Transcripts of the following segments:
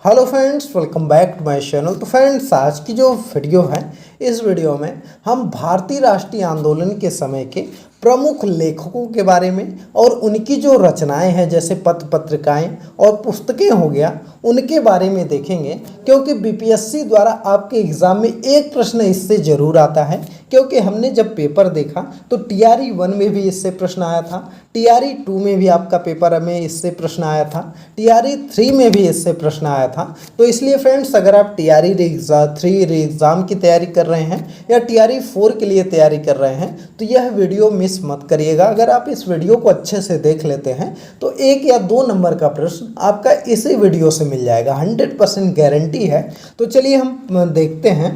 Hello friends, welcome back to my channel. तो friends, आज की जो वीडियो है, इस वीडियो में हम भारतीय राष्ट्रीय आंदोलन के समय के प्रमुख लेखकों के बारे में और उनकी जो रचनाएं हैं, जैसे पत्र पत्रिकाएं और पुस्तकें हो गया, उनके बारे में देखेंगे। क्योंकि बीपीएससी द्वारा आपके एग्ज़ाम में एक प्रश्न इससे ज़रूर आता है। क्योंकि हमने जब पेपर देखा तो टीआरई 1 में भी इससे प्रश्न आया था, टीआरई 2 में भी आपका पेपर में इससे प्रश्न आया था, टीआरई 3 में भी इससे प्रश्न आया था। तो इसलिए फ्रेंड्स, अगर आप टीआरई 3 एग्ज़ाम की तैयारी कर रहे हैं या टीआरई 4 के लिए तैयारी कर रहे हैं तो यह वीडियो मिस मत करिएगा। अगर आप इस वीडियो को अच्छे से देख लेते हैं तो 1 या 2 नंबर का प्रश्न आपका इसी वीडियो से मिल जाएगा, 100% गारंटी है। तो चलिए हम देखते हैं।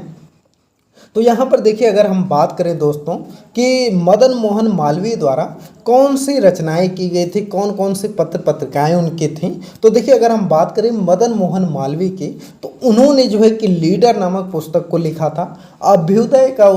तो यहाँ पर देखिए, अगर हम बात करें दोस्तों कि मदन मोहन मालवीय द्वारा कौन सी रचनाएं की गई थी, कौन कौन सी पत्र पत्रिकाएं उनकी थीं, तो देखिए अगर हम बात करें मदन मोहन मालवीय की, तो उन्होंने जो है कि लीडर नामक पुस्तक को लिखा था। अभ्युदय का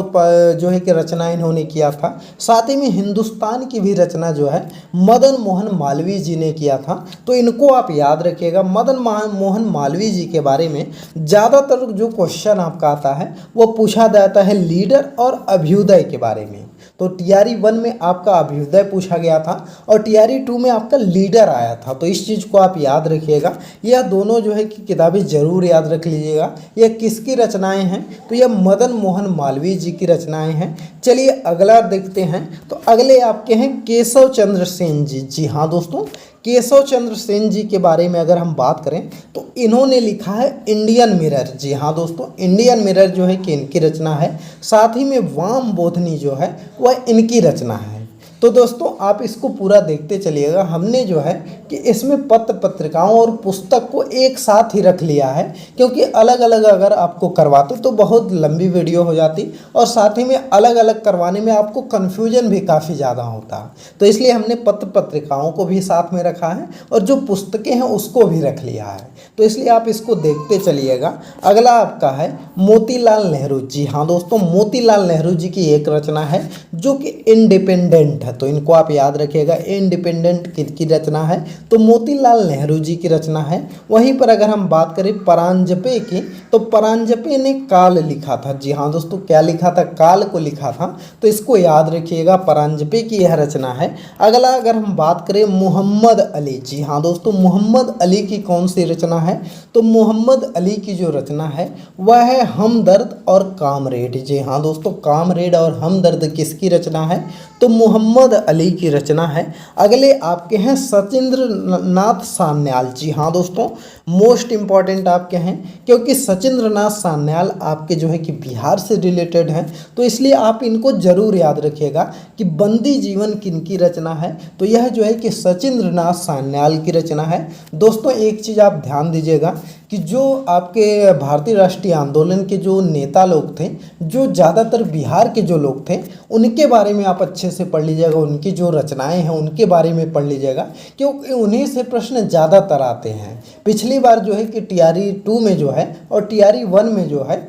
जो है कि रचना इन्होंने किया था। साथ ही में हिंदुस्तान की भी रचना जो है मदन मोहन मालवीय जी ने किया था। तो इनको आप याद रखिएगा। मदन मोहन मालवीय जी के बारे में ज़्यादातर जो क्वेश्चन आपका आता है वो पूछा जाता है लीडर और अभ्युदय के बारे में। तो टीआरई 1 में आपका अभ्युदय पूछा गया था और टीआरई 2 में आपका लीडर आया था। तो इस चीज़ को आप याद रखिएगा। यह दोनों जो है कि किताबें ज़रूर याद रख लीजिएगा। यह किसकी रचनाएं हैं? तो यह मदन मोहन मालवीय जी की रचनाएं हैं। चलिए अगला देखते हैं। तो अगले आपके हैं केशव चंद्र सेन जी। जी हाँ दोस्तों, केशव चंद्र सेन जी के बारे में अगर हम बात करें तो इन्होंने लिखा है इंडियन मिरर। जी हाँ दोस्तों, इंडियन मिरर जो है कि इनकी रचना है। साथ ही में वाम बोधनी जो है वह इनकी रचना है। तो दोस्तों, आप इसको पूरा देखते चलिएगा। हमने जो है कि इसमें पत्र पत्रिकाओं और पुस्तक को एक साथ ही रख लिया है, क्योंकि अलग अलग अगर आपको करवाते तो बहुत लंबी वीडियो हो जाती और साथ ही में अलग अलग करवाने में आपको कन्फ्यूजन भी काफ़ी ज़्यादा होता। तो इसलिए हमने पत्र पत्रिकाओं को भी साथ में रखा है और जो पुस्तकें हैं उसको भी रख लिया है। तो इसलिए आप इसको देखते चलिएगा। अगला आपका है मोतीलाल नेहरू। जी हाँ दोस्तों, मोतीलाल नेहरू जी की एक रचना है जो कि इंडिपेंडेंट है। तो इनको आप याद रखिएगा। इंडिपेंडेंट किसकी रचना है? तो मोतीलाल नेहरू जी की रचना है। वहीं पर अगर हम बात करें परांजपे की, तो परांजपे ने काल लिखा था। जी हाँ दोस्तों, क्या लिखा था? काल को लिखा था। तो इसको याद रखिएगा, परांजपे की यह रचना है। अगला अगर हम बात करें मोहम्मद अली। जी हाँ दोस्तों, मोहम्मद अली की कौन सी रचना है? तो मोहम्मद अली की जो रचना है वह है हमदर्द और कामरेड। जी हाँ दोस्तों, कामरेड और हमदर्द किसकी रचना है? तो मोहम्मद अली की रचना है। अगले आपके हैं सचिंद्र नाथ सान्याल। जी हाँ दोस्तों, मोस्ट इम्पॉर्टेंट आपके हैं, क्योंकि सचिंद्र नाथ सान्याल आपके जो है कि बिहार से रिलेटेड हैं। तो इसलिए आप इनको जरूर याद रखिएगा कि बंदी जीवन किनकी रचना है? तो यह जो है कि सचिंद्र नाथ सान्याल की रचना है। दोस्तों, एक चीज़ आप ध्यान दीजिएगा कि जो आपके भारतीय राष्ट्रीय आंदोलन के जो नेता लोग थे, जो ज़्यादातर बिहार के जो लोग थे, उनके बारे में आप अच्छे से पढ़ लीजिएगा। उनकी जो रचनाएं हैं उनके बारे में पढ़ लीजिएगा, क्योंकि उन्हीं से प्रश्न ज़्यादातर आते हैं। पिछली बार जो है कि टीआरई 2 में जो है और टीआरई 1 में जो है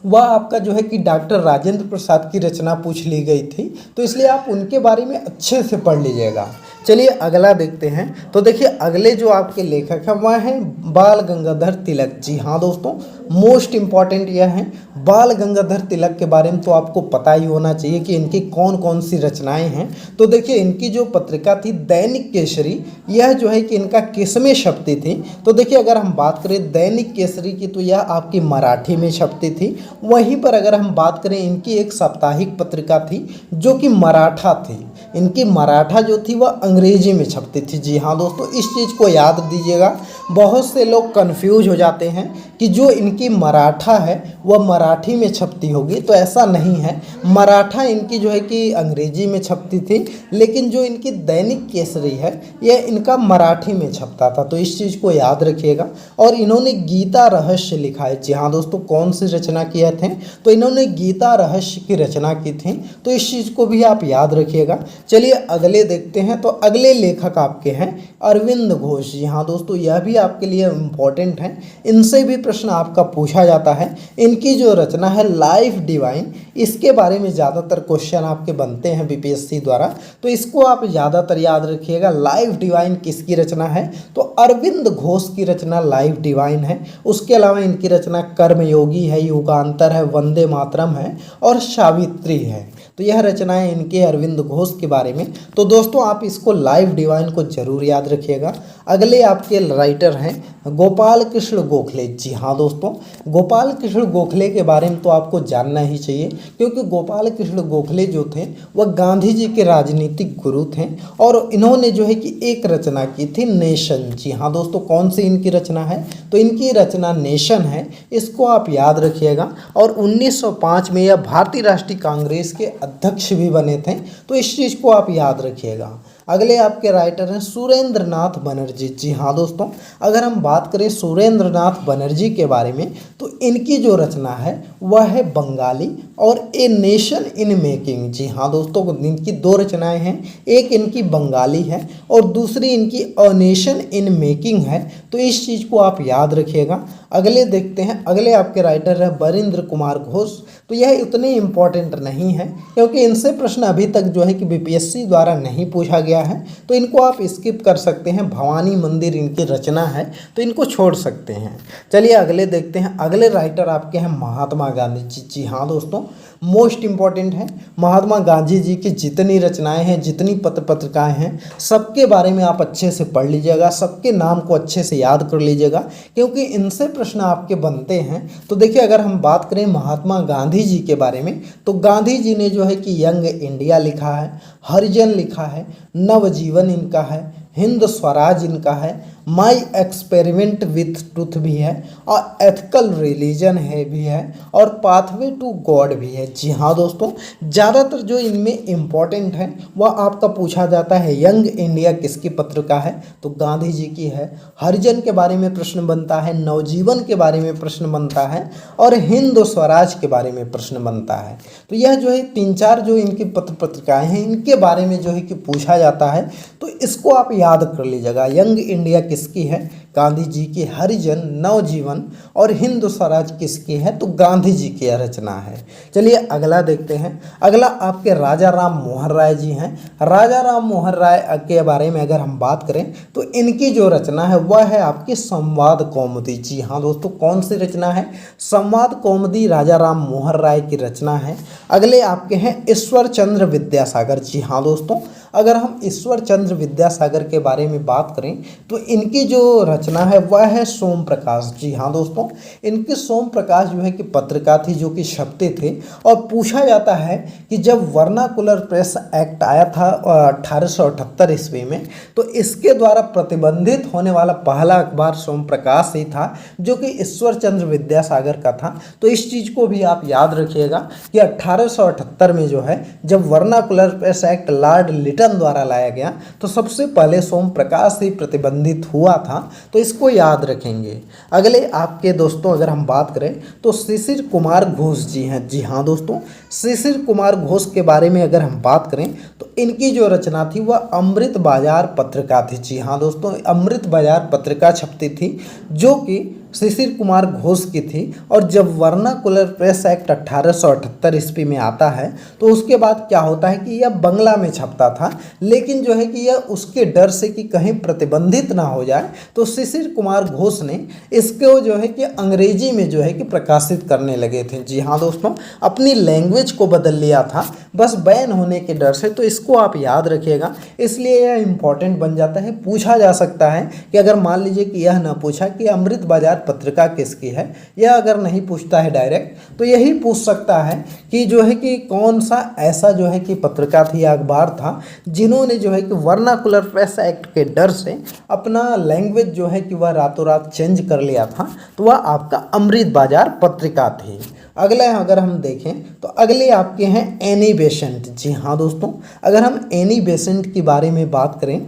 वह आपका जो है कि डॉक्टर राजेंद्र प्रसाद की रचना पूछ ली गई थी। तो इसलिए आप उनके बारे में अच्छे से पढ़ लीजिएगा। चलिए अगला देखते हैं। तो देखिए अगले जो आपके लेखक हैं वह हैं बाल गंगाधर तिलक। जी हाँ दोस्तों, मोस्ट इम्पॉर्टेंट यह है। बाल गंगाधर तिलक के बारे में तो आपको पता ही होना चाहिए कि इनकी कौन कौन सी रचनाएं हैं। तो देखिए, इनकी जो पत्रिका थी दैनिक केसरी, यह जो है कि इनका किसमें छपती थी? तो देखिए अगर हम बात करें दैनिक केसरी की, तो यह आपकी मराठी में छपती थी। वहीं पर अगर हम बात करें, इनकी एक साप्ताहिक पत्रिका थी जो कि मराठा थी। इनकी मराठा जो थी वह अंग्रेजी में छपती थी। जी हाँ दोस्तों, इस चीज़ को याद दीजिएगा। बहुत से लोग कंफ्यूज हो जाते हैं कि जो इनकी मराठा है वह मराठी में छपती होगी, तो ऐसा नहीं है। मराठा इनकी जो है कि अंग्रेजी में छपती थी, लेकिन जो इनकी दैनिक केसरी है यह इनका मराठी में छपता था। तो इस चीज़ को याद रखिएगा। और इन्होंने गीता रहस्य लिखा है। जी हाँ दोस्तों, कौन सी रचना किए थे? तो इन्होंने गीता रहस्य की रचना की थी। तो इस चीज़ को भी आप याद रखिएगा। चलिए अगले देखते हैं। तो अगले लेखक आपके हैं अरविंद घोष। जी हाँ दोस्तों, यह भी आपके लिए इम्पोर्टेंट है, इनसे भी प्रश्न आपका पूछा जाता है। इनकी जो रचना है लाइफ डिवाइन, इसके बारे में ज़्यादातर क्वेश्चन आपके बनते हैं बीपीएससी द्वारा, तो इसको आप ज़्यादातर याद रखिएगा। लाइफ डिवाइन किसकी रचना है? तो अरविंद घोष की रचना लाइफ डिवाइन है। उसके अलावा इनकी रचना कर्मयोगी है, युगांतर है, वंदे मातरम है और सावित्री है। तो यह रचनाएं इनके अरविंद घोष के बारे में। तो दोस्तों आप इसको लाइफ डिवाइन को जरूर याद रखिएगा। अगले आपके राइटर हैं गोपाल कृष्ण गोखले। जी हाँ दोस्तों, गोपाल कृष्ण गोखले के बारे में तो आपको जानना ही चाहिए, क्योंकि गोपाल कृष्ण गोखले जो थे वह गांधी जी के राजनीतिक गुरु थे और इन्होंने जो है कि एक रचना की थी नेशन। जी हाँ दोस्तों, कौन सी इनकी रचना है? तो इनकी रचना नेशन है, इसको आप याद रखिएगा। और 1905 में यह भारतीय राष्ट्रीय कांग्रेस के अध्यक्ष भी बने थे, तो इस चीज़ को आप याद रखिएगा। अगले आपके राइटर हैं सुरेंद्र नाथ बनर्जी। जी हाँ दोस्तों, अगर हम बात करें सुरेंद्र नाथ बनर्जी के बारे में, तो इनकी जो रचना है वह है बंगाली और ए नेशन इन मेकिंग। जी हाँ दोस्तों, इनकी दो रचनाएं हैं, एक इनकी बंगाली है और दूसरी इनकी अ नेशन इन मेकिंग है। तो इस चीज़ को आप याद रखिएगा। अगले देखते हैं, अगले आपके राइटर हैं बरिंद्र कुमार घोष। तो यह उतने इम्पॉर्टेंट नहीं है, क्योंकि इनसे प्रश्न अभी तक जो है कि बीपीएससी द्वारा नहीं पूछा गया है, तो इनको आप स्किप कर सकते हैं। भवानी मंदिर इनकी रचना है, तो इनको छोड़ सकते हैं। चलिए अगले देखते हैं। अगले राइटर आपके हैं महात्मा गांधी जी। जी हाँ दोस्तों, मोस्ट इम्पॉर्टेंट है। महात्मा गांधी जी की जितनी रचनाएं हैं, जितनी पत्र पत्रिकाएं हैं, सबके बारे में आप अच्छे से पढ़ लीजिएगा, सबके नाम को अच्छे से याद कर लीजिएगा, क्योंकि इनसे प्रश्न आपके बनते हैं। तो देखिए, अगर हम बात करें महात्मा गांधी जी के बारे में, तो गांधी जी ने जो है कि यंग इंडिया लिखा है, हरिजन लिखा है, नवजीवन इनका है, हिंद स्वराज इनका है, माई एक्सपेरिमेंट विथ ट्रूथ भी है और एथिकल रिलीजन है भी है और पाथवे टू गॉड भी है। जी हाँ दोस्तों, ज़्यादातर जो इनमें इम्पॉर्टेंट है वह आपका पूछा जाता है। यंग इंडिया किसकी पत्रिका है? तो गांधी जी की है। हरिजन के बारे में प्रश्न बनता है, नवजीवन के बारे में प्रश्न बनता है और हिंद स्वराज के बारे में प्रश्न बनता है। तो यह जो है 3-4 जो इनकी पत्र पत्रिकाएँ हैं, इनके बारे में जो है कि पूछा जाता है, तो इसको आप याद कर लीजिएगा। यंग इंडिया किसकी है? गांधी जी की। हरिजन, नवजीवन और हिंद स्वराज किसकी है? तो गांधी जी की रचना है। चलिए अगला देखते हैं। अगला आपके राजा राम मोहन राय जी हैं। राजा राम मोहन राय के बारे में अगर हम बात करें, तो इनकी जो रचना है वह है आपकी संवाद कौमुदी। जी हाँ दोस्तों, कौन सी रचना है? संवाद कौमुदी राजा राम मोहन राय की रचना है। अगले आपके हैं ईश्वर चंद्र विद्यासागर। जी हाँ दोस्तों, अगर हम ईश्वर चंद्र विद्यासागर के बारे में बात करें, तो इनकी जो रचना है वह है सोम प्रकाश। जी हाँ दोस्तों, इनकी सोम प्रकाश जो है कि पत्रिका थी जो कि छपते थे। और पूछा जाता है कि जब वर्नाकुलर प्रेस एक्ट आया था 1878 ईस्वी में, तो इसके द्वारा प्रतिबंधित होने वाला पहला अखबार सोम प्रकाश ही था, जो कि ईश्वर चंद्र विद्यासागर का था। तो इस चीज़ को भी आप याद रखिएगा कि 1878 में जो है, जब vernacular press act Lord Lytton द्वारा लाया गया, तो सबसे पहले सोम प्रकाश ही प्रतिबंधित हुआ था। तो इसको याद रखेंगे। अगले आपके दोस्तों अगर हम बात करें, तो शिशिर कुमार घोष जी हैं। जी हाँ दोस्तों, शिशिर कुमार घोष के बारे में अगर हम बात करें, तो इनकी जो रचना थी वह अमृत बाजार पत्रिका थी। जी हाँ दोस्तों, अमृत बाजार पत्रिका छपती थी, जो कि शिशिर कुमार घोष की थी। और जब वर्नाकुलर प्रेस एक्ट 1878 ईस्वी में आता है, तो उसके बाद क्या होता है कि यह बंगला में छपता था, लेकिन जो है कि यह उसके डर से कि कहीं प्रतिबंधित ना हो जाए, तो शिशिर कुमार घोष ने इसको जो है कि अंग्रेजी में जो है कि प्रकाशित करने लगे थे। जी हाँ दोस्तों, अपनी लैंग्वेज को बदल लिया था, बस बैन होने के डर से। तो इसको आप याद रखिएगा, इसलिए यह इंपॉर्टेंट बन जाता है। पूछा जा सकता है कि अगर मान लीजिए कि यह ना पूछा कि अमृत बाजार पत्रिका किसकी है, यह अगर नहीं पूछता है डायरेक्ट, तो यही पूछ सकता है कि जो है कि कौन सा ऐसा जो है कि पत्रिका थी या अखबार था, जिन्होंने जो है कि वर्नाकुलर प्रेस एक्ट के डर से अपना लैंग्वेज जो है कि वह रातों रात चेंज कर लिया था। तो वह आपका अमृत बाजार पत्रिका थी। अगला अगर हम देखें, तो अगले आपके हैं एनी बेसेंट। जी हाँ दोस्तों, अगर हम एनी बेसेंट के बारे में बात करें,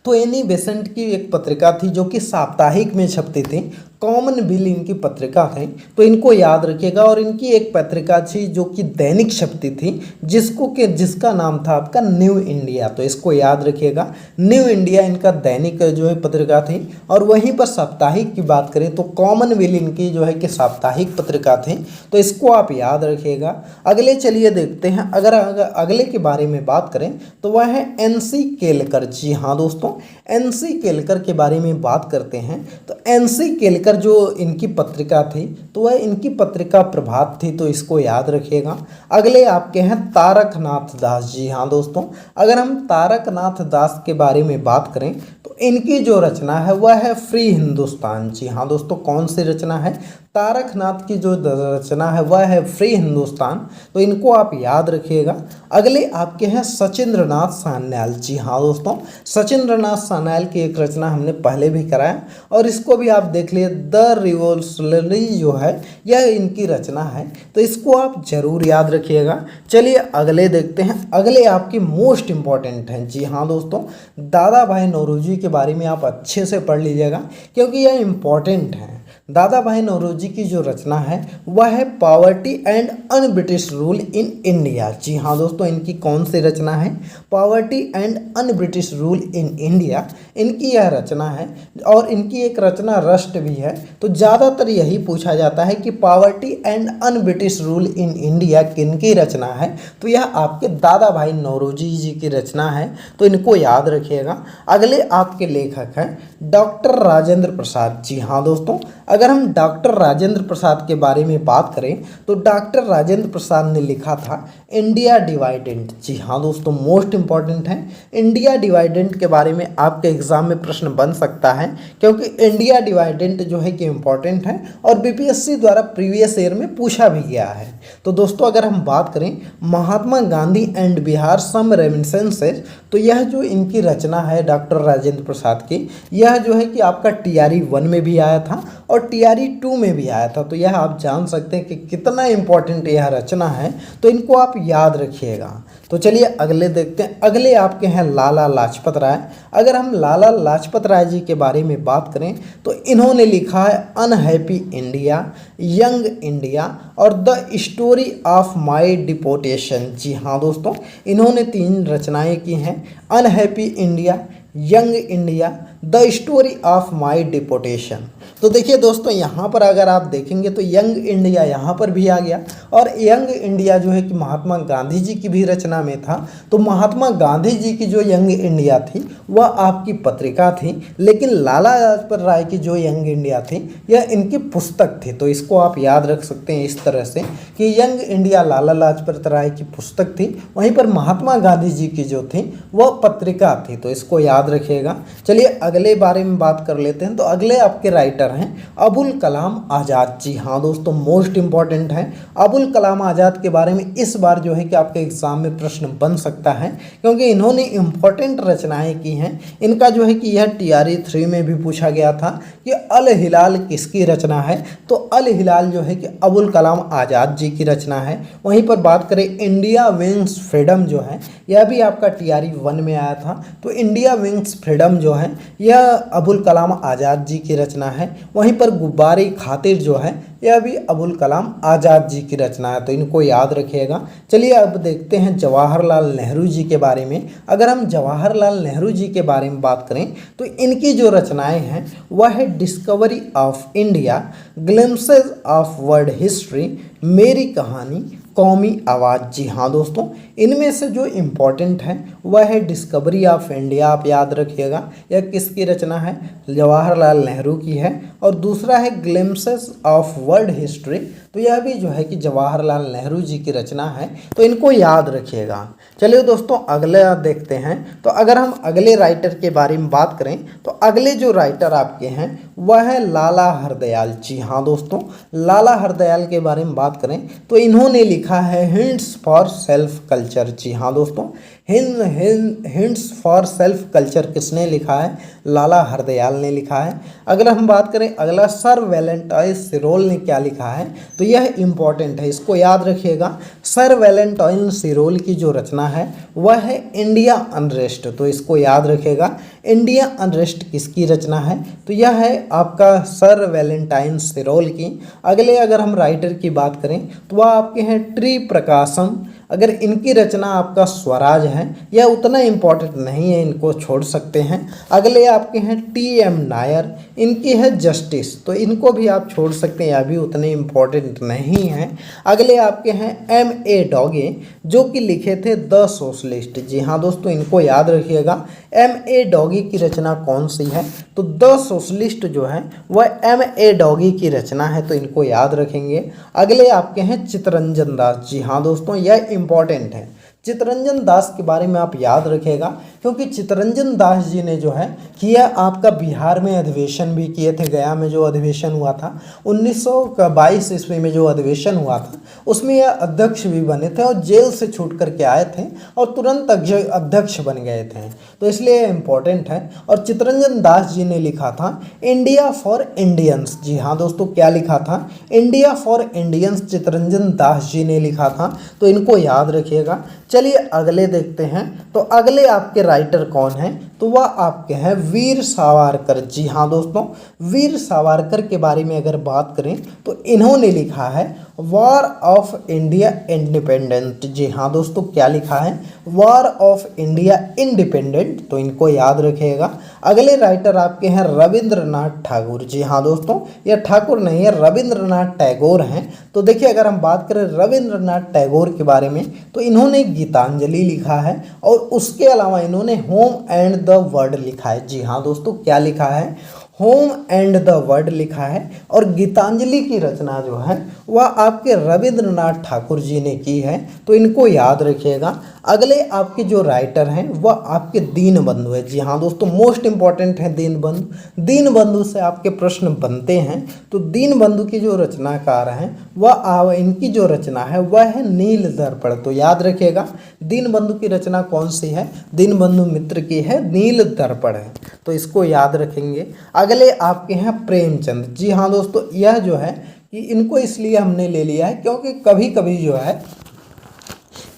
तो एनी बेसेंट की एक पत्रिका थी जो कि साप्ताहिक में छपती थी। कॉमनवेल्थ इनकी पत्रिका थी, तो इनको याद रखिएगा। और इनकी एक पत्रिका थी जो कि दैनिक शक्ति थी, जिसका नाम था आपका न्यू इंडिया, तो इसको याद रखिएगा। न्यू इंडिया इनका दैनिक जो है पत्रिका थी। और वहीं पर साप्ताहिक की बात करें तो कॉमनवेल्थ इनकी जो है कि साप्ताहिक पत्रिका थी, तो इसको आप याद रखिएगा। अगले चलिए देखते हैं, अगर अगले के बारे में बात करें तो वह है NC केलकर। जी हाँ दोस्तों, NC केलकर के बारे में बात करते हैं तो NC केलकर जो इनकी पत्रिका थी तो वह इनकी पत्रिका प्रभात थी, तो इसको याद रखिएगा। अगले आपके हैं तारकनाथ दास। जी हाँ दोस्तों, अगर हम तारकनाथ दास के बारे में बात करें तो इनकी जो रचना है वह है फ्री हिंदुस्तान। जी हाँ दोस्तों, कौन सी रचना है? तारकनाथ की जो रचना है वह है फ्री हिंदुस्तान, तो इनको आप याद रखिएगा। अगले आपके हैं सचिंद्रनाथ सान्याल। जी हाँ दोस्तों, सचिंद्रनाथ सान्याल की एक रचना हमने पहले भी कराया और इसको भी आप देख लिए, द रिवोल्यूशनरी जो है यह इनकी रचना है, तो इसको आप जरूर याद रखिएगा। चलिए अगले देखते हैं, अगले आपकी मोस्ट इंपॉर्टेंट हैं। जी हाँ दोस्तों, दादा भाई नौरोजी के बारे में आप अच्छे से पढ़ लीजिएगा क्योंकि यह इंपॉर्टेंट है। दादा भाई नौरोजी की जो रचना है वह है poverty and un British rule in India. जी हाँ दोस्तों, इनकी कौन सी रचना है? Poverty and un British rule in India, इनकी यह रचना है। और इनकी एक रचना रस्ट भी है, तो ज़्यादातर यही पूछा जाता है कि poverty and un British rule in India किनकी रचना है, तो यह आपके दादा भाई नौरोजी जी की रचना है, तो इनको याद रखिएगा। अगले आपके लेखक हैं डॉक्टर राजेंद्र प्रसाद। जी हाँ दोस्तों, अगर हम डॉक्टर राजेंद्र प्रसाद के बारे में बात करें तो डॉक्टर राजेंद्र प्रसाद ने लिखा था इंडिया डिवाइडेड। जी हाँ दोस्तों, मोस्ट इंपॉर्टेंट है। इंडिया डिवाइडेड के बारे में आपके एग्जाम में प्रश्न बन सकता है क्योंकि इंडिया डिवाइडेड जो है कि इंपॉर्टेंट है और BPSC द्वारा प्रीवियस ईयर में पूछा भी गया है। तो दोस्तों अगर हम बात करें Mahatma Gandhi and Bihar some reminiscences, तो यह जो इनकी रचना है डॉक्टर राजेंद्र प्रसाद की, यह जो है कि आपका TRE 1 में भी आया था और TRE 2 में भी आया था, तो यह आप जान सकते हैं कि कितना इंपॉर्टेंट यह रचना है, तो इनको आप याद रखिएगा। तो चलिए अगले देखते हैं, अगले आपके हैं लाला लाजपत राय। अगर हम लाला लाजपत राय जी के बारे में बात करें तो इन्होंने लिखा है अनहैप्पी इंडिया, यंग इंडिया और the story of my deportation. जी हाँ दोस्तों, इन्होंने 3 रचनाएं की हैं, unhappy India, young India, the story of my deportation. तो देखिए दोस्तों, यहाँ पर अगर आप देखेंगे तो यंग इंडिया यहाँ पर भी आ गया और यंग इंडिया जो है कि महात्मा गांधी जी की भी रचना में था। तो महात्मा गांधी जी की जो यंग इंडिया थी वह आपकी पत्रिका थी, लेकिन लाला लाजपत राय की जो यंग इंडिया थी यह इनकी पुस्तक थी। तो इसको आप याद रख सकते हैं इस तरह से कि यंग इंडिया लाला लाजपत राय की पुस्तक थी, वहीं पर महात्मा गांधी जी की जो थी वह पत्रिका थी, तो इसको याद रखिएगा। चलिए अगले बारे में बात कर लेते हैं। तो अगले आपके राइटर हैं अबुल कलाम आज़ाद। जी हाँ दोस्तों, मोस्ट इंपॉर्टेंट है। अबुल कलाम आज़ाद के बारे में इस बार जो है कि आपके एग्जाम में प्रश्न बन सकता है क्योंकि इन्होंने इंपॉर्टेंट रचनाएं की हैं। इनका जो है कि यह TRE 3 में भी पूछा गया था कि अल हिलाल किसकी रचना है, तो अल हिलाल जो है कि अबुल कलाम आज़ाद जी की रचना है। वहीं पर बात करें इंडिया विंग्स फ्रीडम जो है, यह भी आपका TRE 1 में आया था, तो इंडिया विंग्स फ्रीडम जो है यह अबुल कलाम आज़ाद जी की रचना है। वहीं पर गुब्बारे खातिर जो है यह भी अबुल कलाम आज़ाद जी की रचना है, तो इनको याद रखिएगा। चलिए अब देखते हैं जवाहरलाल नेहरू जी के बारे में। अगर हम जवाहरलाल नेहरू जी के बारे में बात करें तो इनकी जो रचनाएं हैं वह है discovery of India, glimpses of world history, मेरी कहानी, कौमी आवाज़। जी हाँ दोस्तों, इनमें से जो इम्पॉर्टेंट है वह है डिस्कवरी ऑफ इंडिया, आप याद रखिएगा। यह किसकी रचना है? जवाहरलाल नेहरू की है। और दूसरा है ग्लिम्पसेस ऑफ वर्ल्ड हिस्ट्री, तो यह भी जो है कि जवाहरलाल नेहरू जी की रचना है, तो इनको याद रखिएगा। चलिए दोस्तों अगले देखते हैं। तो अगर हम अगले राइटर के बारे में बात करें तो अगले जो राइटर आपके हैं वह है लाला हरदयाल। जी हाँ दोस्तों, लाला हरदयाल के बारे में बात करें तो इन्होंने लिखा है हिंट्स फॉर सेल्फ कल्चर। जी हाँ दोस्तों, हिंट्स फॉर सेल्फ कल्चर किसने लिखा है? लाला हरदयाल ने लिखा है। अगर हम बात करें अगला, सर वैलेंटाइन सिरोल ने क्या लिखा है? तो यह इंपॉर्टेंट है, इसको याद रखिएगा। सर वैलेंटाइन सिरोल की जो रचना है वह है इंडिया अनरेस्ट, तो इसको याद रखिएगा। इंडिया अनरेस्ट किसकी रचना है? तो यह है आपका सर वैलेंटाइन सिरोल की। अगले अगर हम राइटर की बात करें तो वह आपके हैं ट्री प्रकाशम। अगर इनकी रचना आपका स्वराज है, यह उतना इम्पोर्टेंट नहीं है, इनको छोड़ सकते हैं। अगले आपके हैं टी.एम. नायर, इनकी है जस्टिस, तो इनको भी आप छोड़ सकते हैं, यह भी उतने इम्पोर्टेंट नहीं है। अगले आपके हैं M.A. डॉगे, जो कि लिखे थे द सोशलिस्ट। जी हाँ दोस्तों, इनको याद रखिएगा। M.A. डॉगे की रचना कौन सी है? तो द सोशलिस्ट जो है वह M.A. डॉगे की रचना है, तो इनको याद रखेंगे। अगले आपके हैं चित्तरंजन दास। जी हाँ दोस्तों, यह इंपॉर्टेंट है। चित्तरंजन दास के बारे में आप याद रखिएगा, क्योंकि चित्तरंजन दास जी ने जो है किया आपका बिहार में अधिवेशन भी किए थे। गया में जो अधिवेशन हुआ था 1922 ईस्वी में जो अधिवेशन हुआ था, उसमें यह अध्यक्ष भी बने थे और जेल से छूट करके आए थे और तुरंत अध्यक्ष बन गए थे, तो इसलिए इम्पोर्टेंट है। और चित्तरंजन दास जी ने लिखा था इंडिया फॉर इंडियंस। जी हाँ दोस्तों, क्या लिखा था? India for Indians Chittaranjan Das ji ने लिखा था, तो इनको याद रखिएगा। चलिए अगले देखते हैं। तो अगले आपके राइटर कौन हैं? तो वह आपके हैं वीर सावरकर। जी हाँ दोस्तों, वीर सावरकर के बारे में अगर बात करें तो इन्होंने लिखा है वॉर ऑफ इंडिया इंडिपेंडेंट। जी हाँ दोस्तों, क्या लिखा है? वॉर ऑफ इंडिया इंडिपेंडेंट, तो इनको याद रखिएगा। अगले राइटर आपके हैं रविंद्रनाथ ठाकुर। जी हाँ दोस्तों, यह ठाकुर नहीं है, रविंद्रनाथ टैगोर हैं। तो देखिए अगर हम बात करें रविंद्रनाथ टैगोर के बारे में, तो इन्होंने गीतांजलि लिखा है और उसके अलावा इन्होंने होम एंड द वर्ल्ड लिखा है। जी हाँ दोस्तों, क्या लिखा है? होम एंड द वर्ल्ड लिखा है। और गीतांजलि की रचना जो है वह आपके रविंद्रनाथ ठाकुर जी ने की है, तो इनको याद रखिएगा। अगले आपके जो राइटर हैं वह आपके दीनबंधु है। जी हाँ दोस्तों, मोस्ट इंपॉर्टेंट है दीनबंधु। दीनबंधु से आपके प्रश्न बनते हैं। तो दीनबंधु की जो रचनाकार हैं वह इनकी जो रचना है वह है नील दर्पण, तो याद रखिएगा। दीनबंधु की रचना कौन सी है? दीनबंधु मित्र की है नील दर्पण है, तो इसको याद रखेंगे। अगले आपके हैं प्रेमचंद। जी हाँ दोस्तों, यह जो है कि इनको इसलिए हमने ले लिया है क्योंकि कभी कभी जो है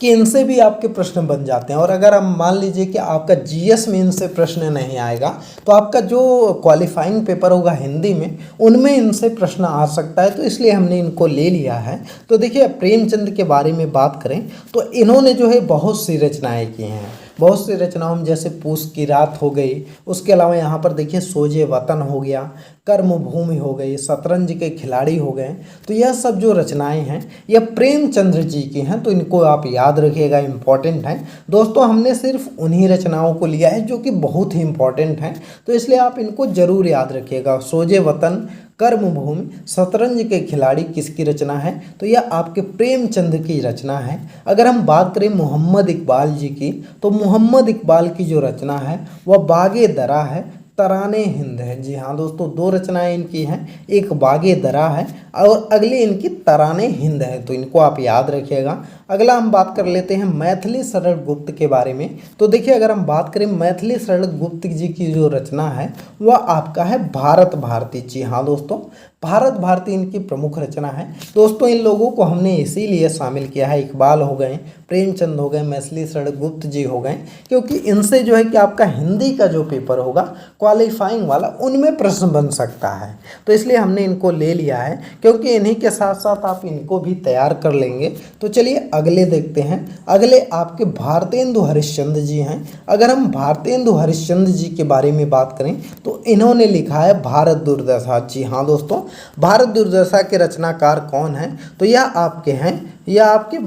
कि इनसे भी आपके प्रश्न बन जाते हैं। और अगर हम मान लीजिए कि आपका जीएस में इनसे प्रश्न नहीं आएगा, तो आपका जो क्वालिफाइंग पेपर होगा हिंदी में, उनमें इनसे प्रश्न आ सकता है, तो इसलिए हमने इनको ले लिया है। तो देखिए प्रेमचंद के बारे में बात करें तो इन्होंने जो है बहुत सी रचनाएँ की हैं। बहुत सी रचनाओं में जैसे पूस की रात हो गई, उसके अलावा यहाँ पर देखिए सोजे वतन हो गया, कर्मभूमि हो गई, शतरंज के खिलाड़ी हो गए। तो यह सब जो रचनाएं हैं यह प्रेमचंद्र जी की हैं, तो इनको आप याद रखिएगा, इम्पॉर्टेंट हैं। दोस्तों हमने सिर्फ उन्हीं रचनाओं को लिया है जो कि बहुत ही इम्पॉर्टेंट हैं, तो इसलिए आप इनको जरूर याद रखिएगा। सोजे वतन, कर्मभूमि, शतरंज के खिलाड़ी किसकी रचना है? तो यह आपके प्रेमचंद की रचना है। अगर हम बात करें मोहम्मद इकबाल जी की, तो मोहम्मद इकबाल की जो रचना है वह बागे दरा है, तराने हिंद है। जी हाँ दोस्तों, दो रचनाएं इनकी हैं, एक बागे दरा है और अगली इनकी तराने हिंद है, तो इनको आप याद रखिएगा। अगला हम बात कर लेते हैं मैथिली शरण गुप्त के बारे में। तो देखिए अगर हम बात करें मैथिली शरण गुप्त जी की जो रचना है वह आपका है भारत भारती। जी हाँ दोस्तों, भारत भारती इनकी प्रमुख रचना है। दोस्तों इन लोगों को हमने इसीलिए शामिल किया है, इकबाल हो गए, प्रेमचंद हो गए, मैथिली शरण गुप्त जी हो गए, क्योंकि इनसे जो है कि आपका हिंदी का जो पेपर होगा क्वालिफाइंग वाला, उनमें प्रश्न बन सकता है, तो इसलिए हमने इनको ले लिया है, क्योंकि इन्हीं के साथ साथ आप इनको भी तैयार कर लेंगे। तो चलिए अगले देखते हैं। अगले आपके भारतेंदु हरिश्चंद्र जी हैं। अगर हम भारतेंदु हरिश्चंद्र जी के बारे में बात करें तो इन्होंने लिखा है भारत दुर्दशा। जी हाँ दोस्तों, भारत दुर्दशा के रचनाकार कौन हैं? तो यह आपके हैं, यह आपके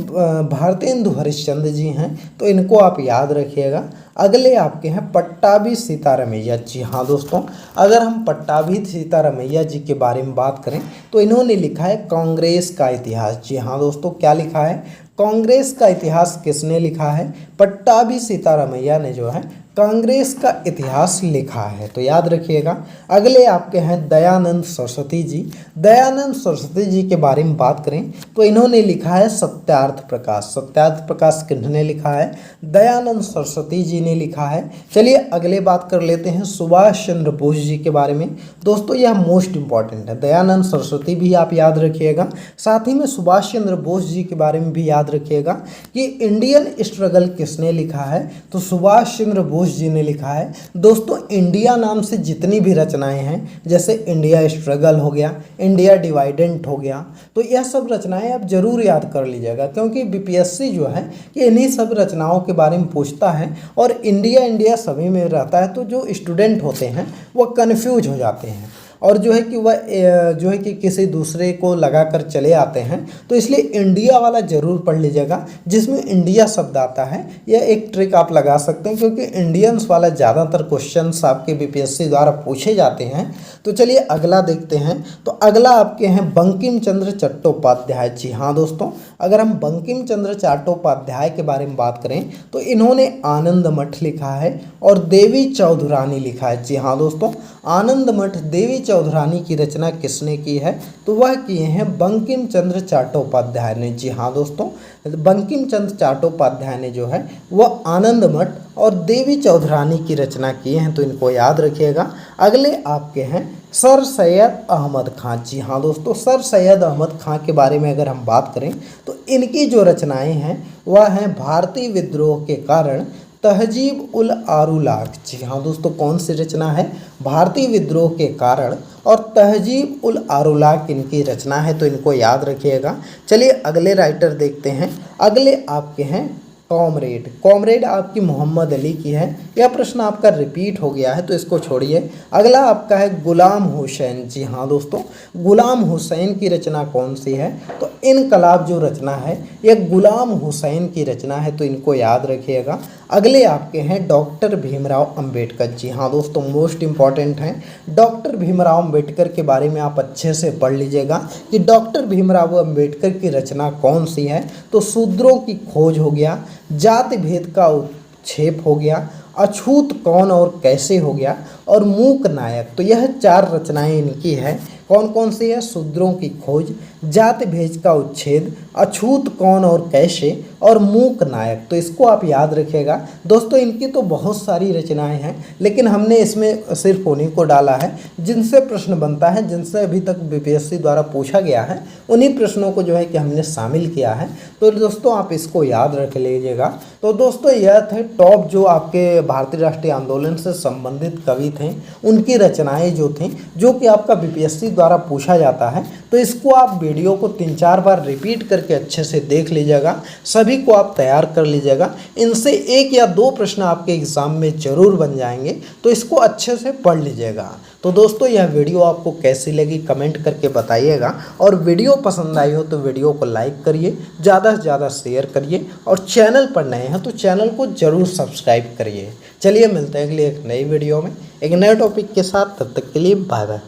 भारतेंदु हरिश्चंद्र जी हैं, तो इनको आप याद रखिएगा। अगले आपके हैं पट्टाभी सीतारमैया। जी हाँ दोस्तों, अगर हम पट्टाभी सीतारमैया जी के बारे में बात करें तो इन्होंने लिखा है कांग्रेस का इतिहास। जी हाँ दोस्तों, क्या लिखा है? कांग्रेस का इतिहास किसने लिखा है? पट्टाभी सीतारमैया ने जो है कांग्रेस का इतिहास लिखा है? तो याद रखिएगा। अगले आपके हैं दयानंद सरस्वती जी। दयानंद सरस्वती जी के बारे में बात करें तो इन्होंने लिखा है सत्यार्थ प्रकाश। सत्यार्थ प्रकाश किन्होंने लिखा है? दयानंद सरस्वती जी ने लिखा है। चलिए अगले बात कर लेते हैं सुभाष चंद्र बोस जी के बारे में। दोस्तों यह मोस्ट इंपॉर्टेंट है। दयानंद सरस्वती भी आप याद रखिएगा, साथ ही में सुभाष चंद्र बोस जी के बारे में भी याद रखिएगा कि इंडियन स्ट्रगल किसने लिखा है? तो सुभाष चंद्र बोस जी ने लिखा है। दोस्तों इंडिया नाम से जितनी भी रचनाएं हैं, जैसे इंडिया स्ट्रगल हो गया, इंडिया डिवाइडेंट हो गया, तो यह सब रचनाएं आप जरूर याद कर लीजिएगा, क्योंकि बीपीएससी जो है ये इन्हीं सब रचनाओं के बारे में पूछता है और इंडिया इंडिया सभी में रहता है, तो जो स्टूडेंट होते हैं वह कन्फ्यूज हो जाते हैं और जो है कि वह जो है कि किसी दूसरे को लगाकर चले आते हैं। तो इसलिए इंडिया वाला ज़रूर पढ़ लीजिएगा, जिसमें इंडिया शब्द आता है। यह एक ट्रिक आप लगा सकते हैं, क्योंकि इंडियंस वाला ज़्यादातर क्वेश्चंस आपके बीपीएससी द्वारा पूछे जाते हैं। तो चलिए अगला देखते हैं। तो अगला आपके हैं बंकिम चंद्र चट्टोपाध्याय। जी हाँ दोस्तों, अगर हम बंकिम चंद्र चट्टोपाध्याय के बारे में बात करें तो इन्होंने आनंद मठ लिखा है और देवी चौधुरानी लिखा है। जी हाँ दोस्तों, आनंद मठ देवी चौधुरानी की रचना किसने की है? तो वह किए हैं बंकिम चंद्र चट्टोपाध्याय ने। जी हाँ दोस्तों, बंकिम चंद्र चट्टोपाध्याय ने जो है वह आनंद मठ और देवी चौधुरानी की रचना किए हैं, तो इनको याद रखिएगा। अगले आपके हैं सर सैयद अहमद खां। जी हाँ दोस्तों, सर सैयद अहमद खां के बारे में अगर हम बात करें तो इनकी जो रचनाएं हैं वह हैं भारतीय विद्रोह के कारण, तहजीब उल आरुलाक। जी हाँ दोस्तों, कौन सी रचना है? भारतीय विद्रोह के कारण और तहजीब उल आरुलाक इनकी रचना है, तो इनको याद रखिएगा। चलिए अगले राइटर देखते हैं। अगले आपके हैं कॉमरेड। कॉमरेड आपकी मोहम्मद अली की है। यह प्रश्न आपका रिपीट हो गया है, तो इसको छोड़िए। अगला आपका है गुलाम हुसैन। जी हाँ दोस्तों, गुलाम हुसैन की रचना कौन सी है? तो इनकलाब जो रचना है यह गुलाम हुसैन की रचना है, तो इनको याद रखिएगा। अगले आपके हैं डॉक्टर भीमराव अंबेडकर। जी हाँ दोस्तों, मोस्ट इंपॉर्टेंट हैं। डॉक्टर भीमराव अंबेडकर के बारे में आप अच्छे से पढ़ लीजिएगा कि डॉक्टर भीमराव अंबेडकर की रचना कौन सी है। तो शूद्रों की खोज हो गया, जाति भेद का उच्छेद हो गया, अछूत कौन और कैसे हो गया, और मूक नायक। तो यह 4 रचनाएं इनकी है। कौन कौन सी है? शूद्रों की खोज, जाति भेद का उच्छेद, अछूत कौन और कैसे, और मूक नायक। तो इसको आप याद रखिएगा। दोस्तों इनकी तो बहुत सारी रचनाएं हैं, लेकिन हमने इसमें सिर्फ उन्हीं को डाला है जिनसे प्रश्न बनता है, जिनसे अभी तक बीपीएससी द्वारा पूछा गया है, उन्हीं प्रश्नों को जो है कि हमने शामिल किया है। तो दोस्तों आप इसको याद रख लीजिएगा। तो दोस्तों यह थे टॉप जो आपके भारतीय राष्ट्रीय आंदोलन से संबंधित कवि थे, उनकी रचनाएं जो थीं, जो कि आपका बीपीएससी द्वारा पूछा जाता है। तो इसको आप वीडियो को 3-4 बार रिपीट करके अच्छे से देख लीजिएगा, सभी को आप तैयार कर लीजिएगा। इनसे 1 या 2 प्रश्न आपके एग्जाम में जरूर बन जाएंगे, तो इसको अच्छे से पढ़ लीजिएगा। तो दोस्तों यह वीडियो आपको कैसी लगी कमेंट करके बताइएगा, और वीडियो पसंद आई हो तो वीडियो को लाइक करिए, ज़्यादा से ज़्यादा शेयर करिए, और चैनल पर नए हैं तो चैनल को ज़रूर सब्सक्राइब करिए। चलिए मिलते हैं अगली एक नई वीडियो में एक नए टॉपिक के साथ। तब तक के लिए बाय बाय।